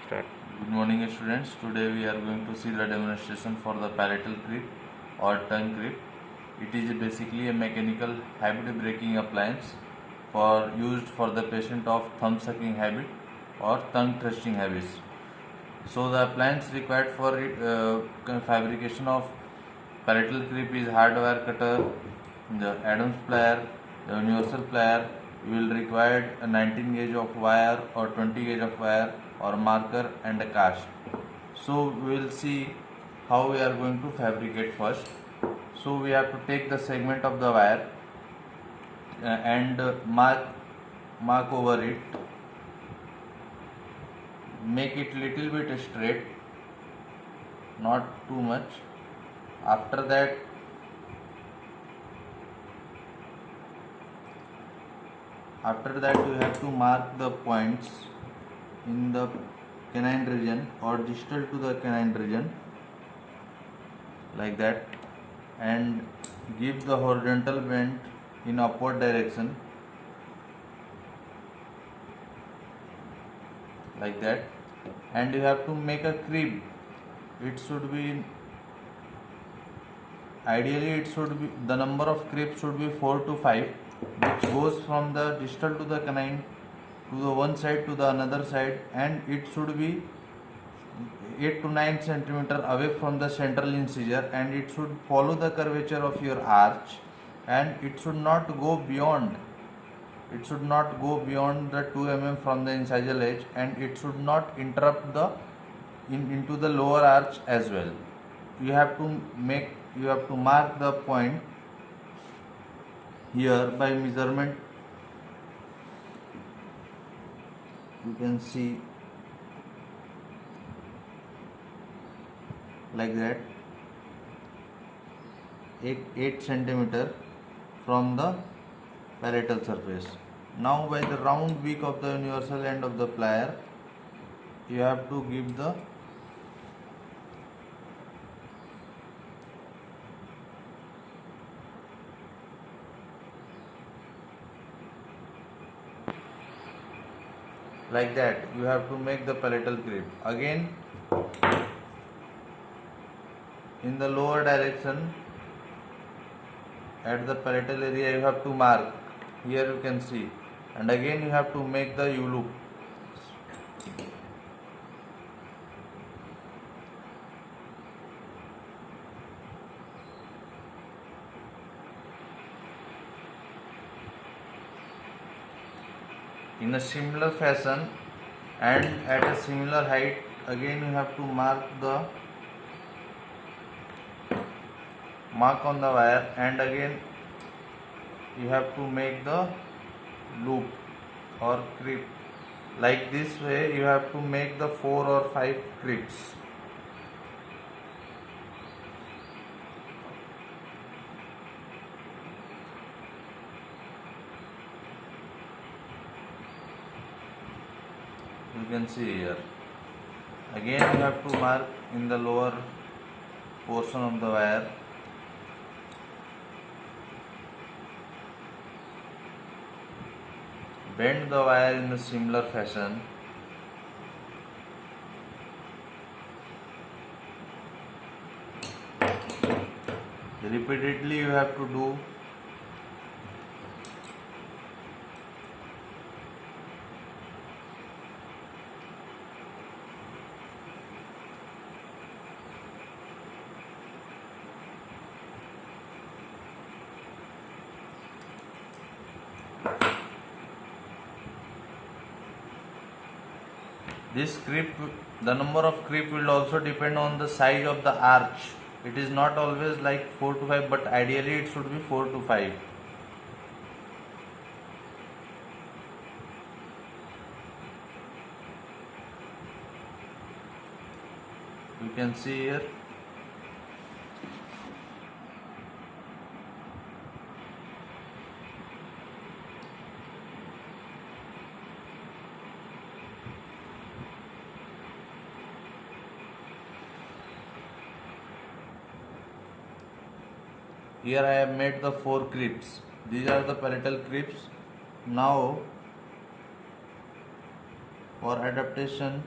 Start. Good morning, students. Today we are going to see the demonstration for the palatal grip or tongue grip. It is basically a mechanical habit breaking appliance used for the patient of thumb sucking habit or tongue thrusting habits. So the appliance required for fabrication of palatal grip is hardware cutter, the Adams plier, the universal plier. You will require a 19 gauge of wire or 20 gauge of wire or marker and a cast. So we will see how we are going to fabricate first. So we have to take the segment of the wire and mark over it, make it little bit straight, not too much. After that you have to mark the points in the canine region or distal to the canine region like that, and give the horizontal bend in upward direction like that, and you have to make a crib. It should be ideally the number of cribs should be 4 to 5, which goes from the distal to the canine to the one side to the another side, and it should be 8 to 9 centimeter away from the central incisor, and it should follow the curvature of your arch, and it should not go beyond the 2 mm from the incisal edge, and it should not interrupt into the lower arch as well. You have to mark the point here by measurement. You can see like that, 8 centimeter from the palatal surface. Now by the round beak of the universal end of the plier, you have to give the like that. You have to make the palatal grip. Again, in the lower direction at the palatal area, you have to mark. Here you can see, and again you have to make the U loop. In a similar fashion and at a similar height, again you have to mark on the wire, and again you have to make the loop or creep. Like this way you have to make the 4 or 5 creeps. You can see here. Again you have to mark in the lower portion of the wire. Bend the wire in a similar fashion. Repeatedly you have to do. The number of creep will also depend on the size of the arch. It is not always like 4 to 5, but ideally it should be 4 to 5. You can see here. Here I have made the 4 creeps. These are the palatal creeps. Now for adaptation,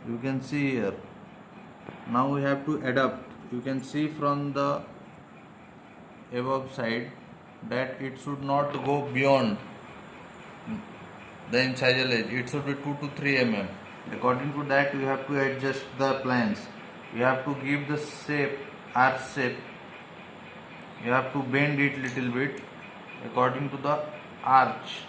You can see here. Now we have to adapt. You can see from the above side that it should not go beyond the incisal edge. It should be 2 to 3 mm. According to that, you have to adjust the plans. You have to give the shape, arch shape. You have to bend it little bit according to the arch.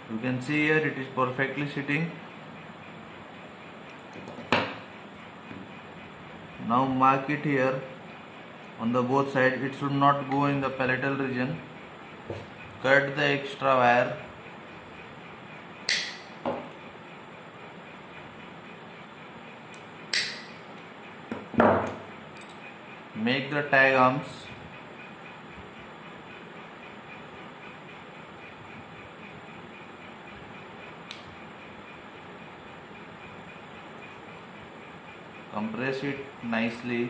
You can see here it is perfectly sitting. Now mark it here on the both sides. It should not go in the palatal region. Cut the extra wire. Make the tag arms. Compress it nicely.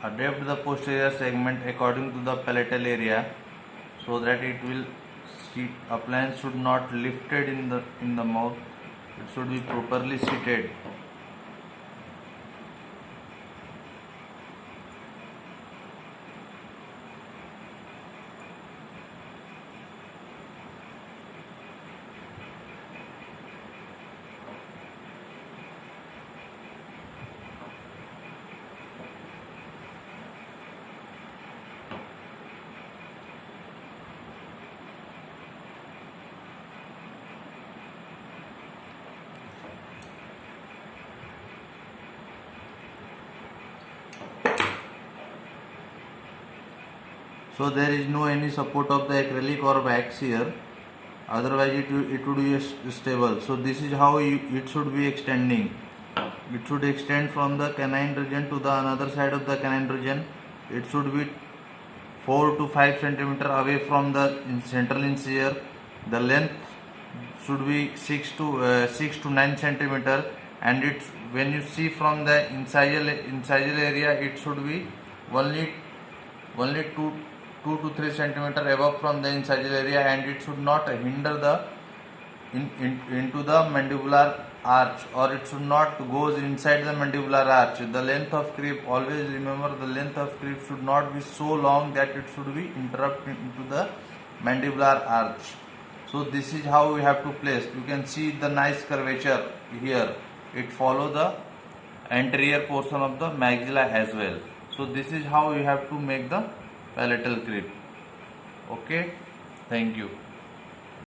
Adapt the posterior segment according to the palatal area so that it will sit. Appliance should not lifted in the mouth. It should be properly seated. So there is no any support of the acrylic or wax here, otherwise it would be stable. So this is how it should be extending. It should extend from the canine region to the another side of the canine region. It should be 4 to 5 centimeter away from the central incisor. The length should be 6 to 9 centimeter, and it's when you see from the incisal area, it should be only 2 to 3 centimeter above from the incisal area, and it should not hinder the into the mandibular arch, or it should not goes inside the mandibular arch. The length of creep, always remember, the length of creep should not be so long that it should be interrupt into the mandibular arch. So this is how we have to place. You can see the nice curvature here. It follow the anterior portion of the maxilla as well. So this is how you have to make the palatal creep. Okay, thank you.